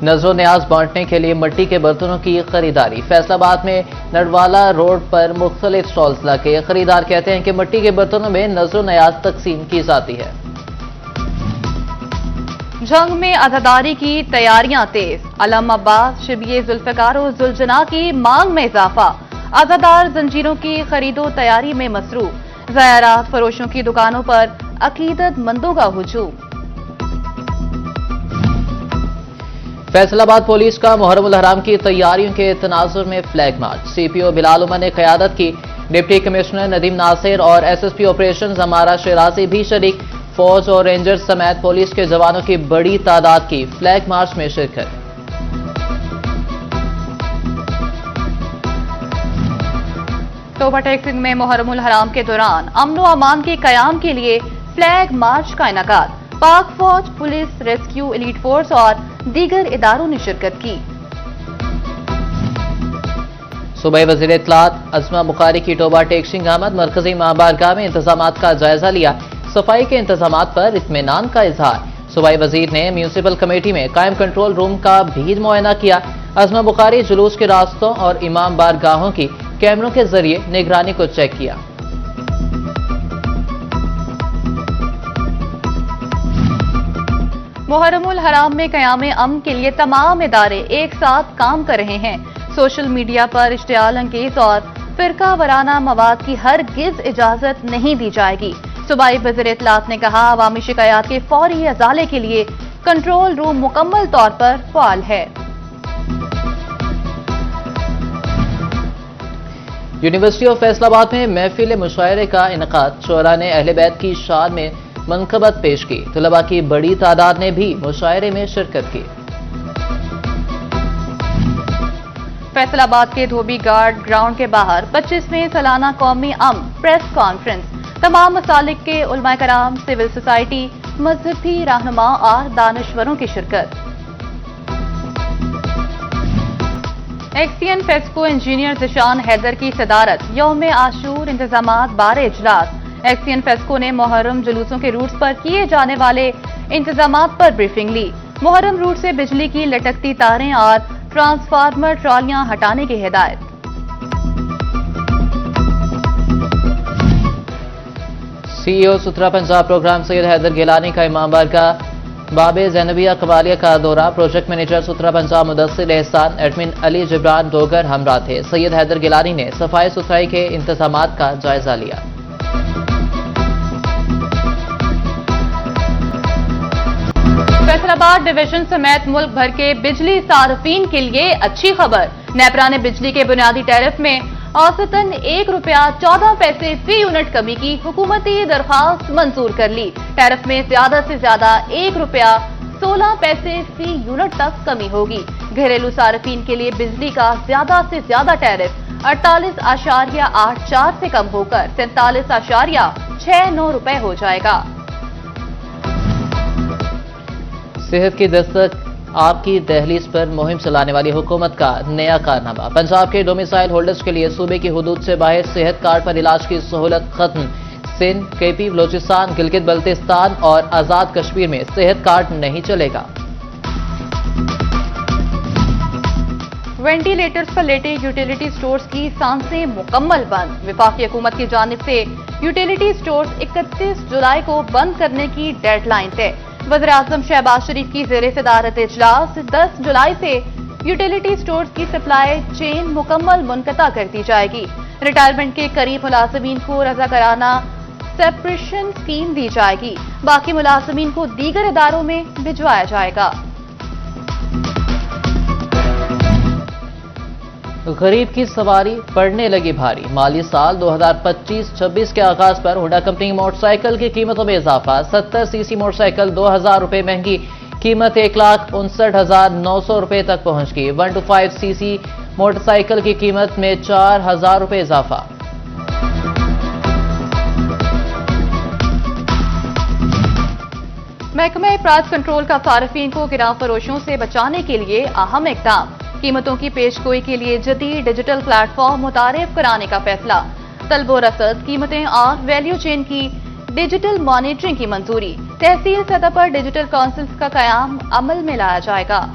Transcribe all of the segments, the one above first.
نظر و نیاز بانٹنے کے لیے مٹی کے برتنوں کی خریداری۔ فیصل آباد میں نڈوالا روڈ پر مختلف سٹالز لگے۔ خریدار کہتے ہیں کہ مٹی کے برتنوں میں نظر و نیاز تقسیم کی جاتی ہے۔ جنگ میں عزاداری کی تیاریاں تیز۔ علم عباس شبیہ ذوالفقار و ذوالجناح کی مانگ میں اضافہ۔ عزادار زنجیروں کی خرید و تیاری میں مصروف۔ زیورات فروشوں کی دکانوں پر عقیدت مندوں کا ہجوم۔ فیصل آباد پولیس کا محرم الحرام کی تیاریوں کے تناظر میں فلیگ مارچ۔ سی پی او بلال عمر نے قیادت کی۔ ڈپٹی کمشنر ندیم ناصر اور ایس ایس پی آپریشنز ہمارا شیرازی بھی شریک۔ فوج اور رینجرز سمیت پولیس کے جوانوں کی بڑی تعداد کی فلیگ مارچ میں شرکت۔ توبہ ٹیکسنگ میں محرم الحرام کے دوران امن و امان کے قیام کے لیے فلیگ مارچ کا انعقاد۔ پاک فوج، پولیس، ریسکیو ایلیٹ فورس اور دیگر اداروں نے شرکت کی۔ صوبائی وزیر اطلاعات عظمہ بخاری کی توبہ ٹیکسنگ آمد۔ مرکزی ماں بارگاہ میں انتظامات کا جائزہ لیا۔ صفائی کے انتظامات پر اطمینان کا اظہار۔ صوبائی وزیر نے میونسپل کمیٹی میں قائم کنٹرول روم کا بھی معائنہ کیا۔ عظمہ بخاری جلوس کے راستوں اور امام بارگاہوں کی کیمروں کے ذریعے نگرانی کو چیک کیا۔ محرم الحرام میں قیام امن کے لیے تمام ادارے ایک ساتھ کام کر رہے ہیں۔ سوشل میڈیا پر اشتعال انگیز اور فرقہ وارانہ مواد کی ہرگز اجازت نہیں دی جائے گی۔ صوبائی وزیر اطلاعات نے کہا، عوامی شکایات کے فوری ازالے کے لیے کنٹرول روم مکمل طور پر فعال ہے۔ یونیورسٹی آف فیصل آباد میں محفل مشاعرے کا انعقاد۔ شعراء نے اہل بیت کی شان میں منقبت پیش کی۔ طلباء کی بڑی تعداد نے بھی مشاعرے میں شرکت کی۔ فیصل آباد کے دھوبی گارڈ گراؤنڈ کے باہر 25ویں سالانہ قومی امن پریس کانفرنس۔ تمام مسالک کے علماء کرام، سول سوسائٹی، مذہبی رہنما اور دانشوروں کی شرکت۔ ایکسین فیسکو انجینئر ذیشان حیدر کی صدارت یوم عاشور انتظامات بارے اجلاس۔ ایکسین فیسکو نے محرم جلوسوں کے روٹس پر کیے جانے والے انتظامات پر بریفنگ لی۔ محرم روٹ سے بجلی کی لٹکتی تاریں اور ٹرانسفارمر ٹرالیاں ہٹانے کی ہدایت۔ سی ای او ستھرا پنجاب پروگرام سید حیدر گیلانی کا امام بارگاہ باب زینبیہ قبالیہ کا دورہ۔ پروجیکٹ مینیجر ستھرا پنجاب مدثر احسان، ایڈمن علی جبران ڈوگر ہمراہ تھے۔ سید حیدر گیلانی نے صفائی ستھرائی کے انتظامات کا جائزہ لیا۔ فیصل آباد ڈویژن سمیت ملک بھر کے بجلی صارفین کے لیے اچھی خبر۔ نیپرا نے بجلی کے بنیادی ٹیرف میں اوسطاً ₹1.14 فی یونٹ کمی کی حکومتی درخواست منظور کر لی۔ ٹیرف میں زیادہ سے زیادہ ₹1.16 فی یونٹ تک کمی ہوگی۔ گھریلو صارفین کے لیے بجلی کا زیادہ سے زیادہ ٹیرف 48.84 سے کم ہو کر 47.69 ہو جائے گا۔ صحت کی دستک آپ کی دہلیز پر مہم چلانے والی حکومت کا نیا کارنامہ۔ پنجاب کے ڈومیسائل ہولڈرز کے لیے صوبے کی حدود سے باہر صحت کارڈ پر علاج کی سہولت ختم۔ سندھ، کے پی، بلوچستان، گلگت بلتستان اور آزاد کشمیر میں صحت کارڈ نہیں چلے گا۔ وینٹیلیٹرز پر لیٹے یوٹیلیٹی سٹورز کی سانسیں مکمل بند۔ وفاقی حکومت کی جانب سے یوٹیلیٹی سٹورز 31 جولائی کو بند کرنے کی ڈیڈ لائن ہے۔ وزیر اعظم شہباز شریف کی زیر صدارت اجلاس 10 جولائی سے یوٹیلیٹی سٹورز کی سپلائی چین مکمل منقطع کر دی جائے گی۔ ریٹائرمنٹ کے قریب ملازمین کو رضاکارانہ سیپریشن اسکیم دی جائے گی۔ باقی ملازمین کو دیگر اداروں میں بھجوایا جائے گا۔ غریب کی سواری پڑنے لگی بھاری۔ مالی سال 2025-26 کے آغاز پر ہونڈا کمپنی موٹر سائیکل کی قیمتوں میں اضافہ۔ 70 سی سی موٹر سائیکل ₹2000 مہنگی، قیمت ₹1,59,900 تک پہنچ گئی۔ 125 سی سی موٹر سائیکل کی قیمت میں ₹4000 اضافہ۔ محکمہ افراد کنٹرول کا صارفین کو گراں فروشوں سے بچانے کے لیے اہم اقدام۔ قیمتوں کی پیش گوئی کے لیے جدید ڈیجیٹل پلیٹ فارم متعارف کرانے کا فیصلہ۔ طلب و رسد، قیمتیں اور ویلیو چین کی ڈیجیٹل مانیٹرنگ کی منظوری۔ تحصیل سطح پر ڈیجیٹل کونسلز کا قیام عمل میں لایا جائے گا۔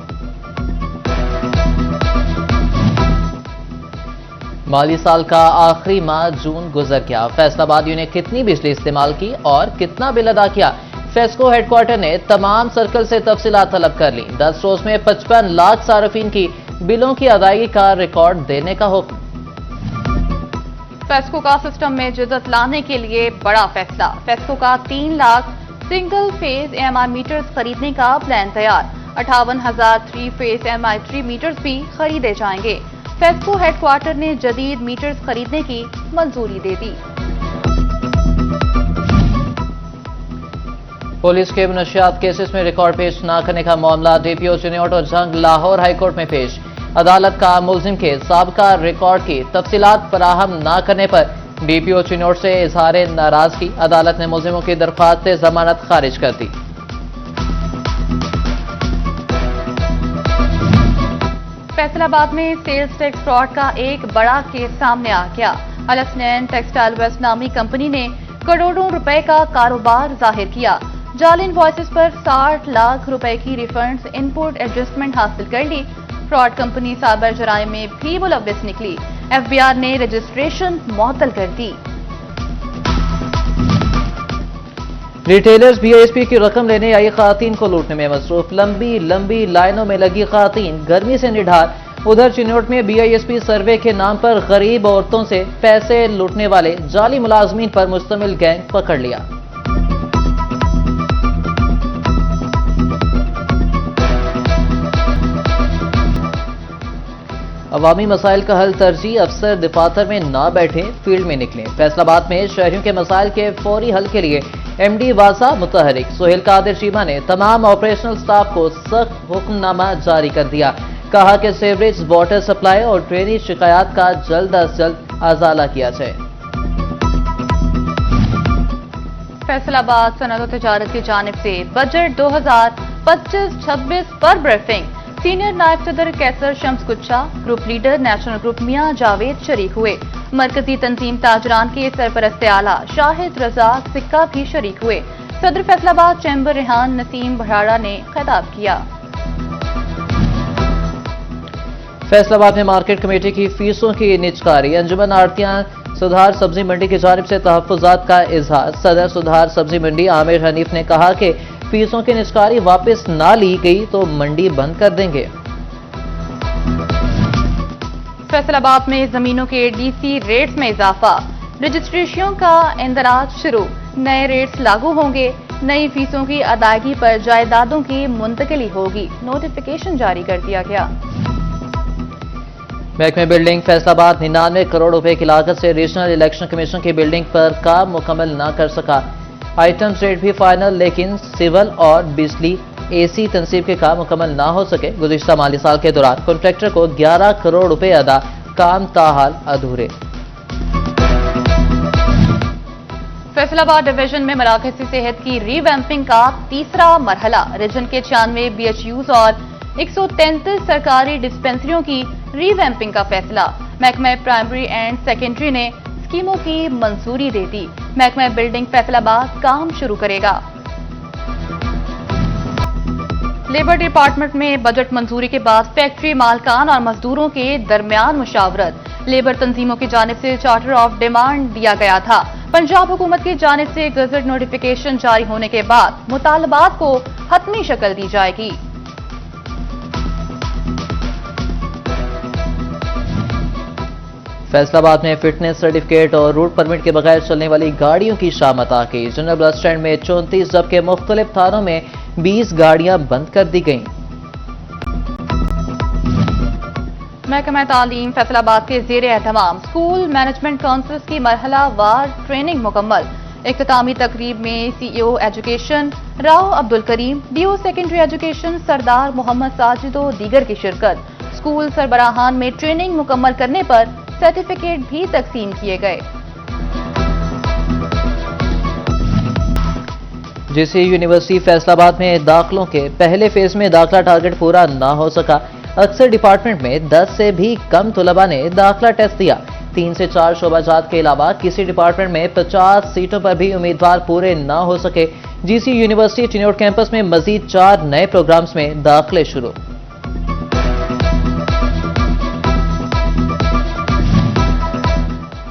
माली साल का आखिरी माह जून गुजर गया। फैसलाबादियों ने कितनी बिजली इस्तेमाल की और कितना बिल अदा किया, फेस्को हेडक्वार्टर ने तमाम सर्कल से तफसीलात तलब कर ली। 10 रोज में 55 लाख सार्फिन की बिलों की अदायगी का रिकॉर्ड देने का हुक्म। फेस्को का सिस्टम में जिद्दत लाने के लिए बड़ा फैसला। फेस्को का 3 lakh single phase MI meters खरीदने का प्लान तैयार। 58,000 3 फेज एमआई 3 मीटर्स भी खरीदे जाएंगे। फेस्को हेडक्वार्टर ने जदीद मीटर्स खरीदने की मंजूरी दे दी। पुलिस के मनशियात केसेस में रिकॉर्ड पेश न करने का मामला डीपीओ चिन्योट और जंग लाहौर हाईकोर्ट में पेश। अदालत का मुलजिम के साबका रिकॉर्ड की तफसीलात फराहम न करने पर डीपीओ चिन्योट से इजहार नाराजगी। अदालत ने मुलजिमों की दरख्वास्त से जमानत खारिज कर दी। फैसलाबाद में सेल्स टैक्स फ्रॉड का एक बड़ा केस सामने आ गया। अलसनैन टेक्सटाइल वेस्ट नामी कंपनी ने करोड़ों रुपए का कारोबार जाहिर किया। जाली इनवॉइसेस पर 60 लाख रुपए की रिफंड्स इनपुट एडजस्टमेंट हासिल कर ली। फ्रॉड कंपनी साइबर जराइम में भी मुलव्विस निकली। एफबीआर ने रजिस्ट्रेशन मुअत्तल कर दी। रिटेलर्स बीआईएसपी की रकम लेने आई खातून को लूटने में मसरूफ। लंबी लंबी लाइनों में लगी खातून गर्मी से निढार। उधर चिन्योट में बीआईएसपी सर्वे के नाम पर गरीब औरतों से पैसे लूटने वाले जाली मुलाजमीन पर मुश्तमिल गैंग पकड़ लिया। अवामी मसाइल का हल तरजीह अफसर दफातर में ना बैठे, फील्ड में निकले। फैसलाबाद में शहरियों के मसाइल के फौरी हल के लिए एमडी वासा मुतहरिक सोहेल कादिर चीमा ने तमाम ऑपरेशनल स्टाफ को सख्त हुक्मनामा जारी कर दिया। कहा कि सीवरेज, वाटर सप्लाई और ड्रेनेज शिकायत का जल्द अज जल्द अजाला किया जाए। फैसलाबाद सनअत और तिजारत की जानिब से बजट 2025-26 पर ब्रीफिंग। सीनियर नायब सदर Qaiser Shams Kuchha, group leader national group Mian Javed शरीक हुए। मरकजी तंजीम ताजरान के सरपरस्त आला शाहिद रजाक सिक्का भी शरीक हुए। सदर फैसलाबाद चैम्बर रेहान नसीम भराड़ा ने खिताब किया। फैसलाबाद में मार्केट कमेटी की फीसों की निजकारी। अंजुमन आड़तियां सुधार सब्जी मंडी की जानिब से तहफ्फुजात का इजहार। सदर सुधार सब्जी मंडी आमिर हनीफ ने कहा कि फीसों की निजकारी वापस ना ली गई तो मंडी बंद कर देंगे। फैसलाबाद में जमीनों के डीसी रेट्स में इजाफा। रजिस्ट्रेशनों का इंदराज शुरू। नए रेट्स लागू होंगे। नई फीसों की अदायगी पर जायदादों की मुंतकिली होगी। नोटिफिकेशन जारी कर दिया गया। महकमे बिल्डिंग फैसलाबाद 99 करोड़ रुपए की लागत से रीजनल इलेक्शन कमीशन की बिल्डिंग पर काम मुकम्मल न कर सका। आइटम्स रेट भी फाइनल, लेकिन सिविल और बिजली एसी तनसीब के काम मुकम्मल ना हो सके। गुज़िश्ता माली साल के दौरान कॉन्ट्रैक्टर को 11 करोड़ रुपए अदा, काम ताहाल अधूरे। फैसलाबाद डिवीजन में मराकज़ी सेहत की रीवैम्पिंग का तीसरा मरहला। रीजन के 96 बीएचयूज और 133 सरकारी डिस्पेंसरियों की रीवैम्पिंग का फैसला। महकमा प्राइमरी एंड सेकेंडरी ने स्कीमों की मंजूरी दे दी। महकमा बिल्डिंग फैसलाबाद काम शुरू करेगा। लेबर डिपार्टमेंट में बजट मंजूरी के बाद फैक्ट्री मालकान और मजदूरों के दरमियान मुशावरत। लेबर तंजीमों की जानिब से चार्टर ऑफ डिमांड दिया गया था। पंजाब हुकूमत की जानिब से गजट नोटिफिकेशन जारी होने के बाद मुतालबात को हतमी शक्ल दी जाएगी। फैसलाबाद में फिटनेस सर्टिफिकेट और रूट परमिट के बगैर चलने वाली गाड़ियों की शामत आ गई। जनरल बस स्टैंड में 34 जबकि मुख्तलिफ थानों में 20 गाड़ियां बंद कर दी गईं। महकमा तालीम फैसलाबाद के ज़ेर एहतमाम स्कूल मैनेजमेंट काउंसिल की मरहला वार ट्रेनिंग मुकम्मल। इख्तितामी तकरीब में CEO education Rao Abdul Karim, DO secondary education Sardar Mohammad Sajid और दीगर की शिरकत। स्कूल सरबराहान में ट्रेनिंग मुकम्मल करने पर सर्टिफिकेट भी तकसीम किए गए। जीसी यूनिवर्सिटी फैसलाबाद में दाखिलों के पहले फेज में दाखिला टारगेट पूरा न हो सका। अक्सर डिपार्टमेंट में 10 से भी कम तलबा ने दाखिला टेस्ट दिया। 3 से 4 शोबाजात के अलावा किसी डिपार्टमेंट में 50 सीटों पर भी उम्मीदवार पूरे न हो सके। जीसी यूनिवर्सिटी चिन्योट कैंपस में मजीद 4 नए प्रोग्राम्स में दाखिले शुरू।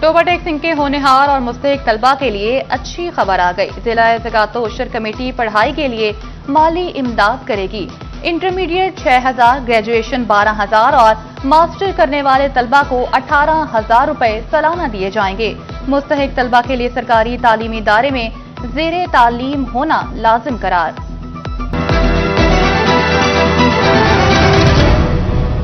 टोबा टेक सिंह के होनहार और मुस्तहिक तलबा के लिए अच्छी खबर आ गई। जिला ज़कातो उशर कमेटी पढ़ाई के लिए माली इमदाद करेगी। इंटरमीडिएट 6,000, ग्रेजुएशन 12,000 और मास्टर करने वाले तलबा को 18,000 रुपए सालाना दिए जाएंगे। मुस्तहिक तलबा के लिए सरकारी तालीमी इदारे में ज़ेरे तालीम होना लाजिम करार।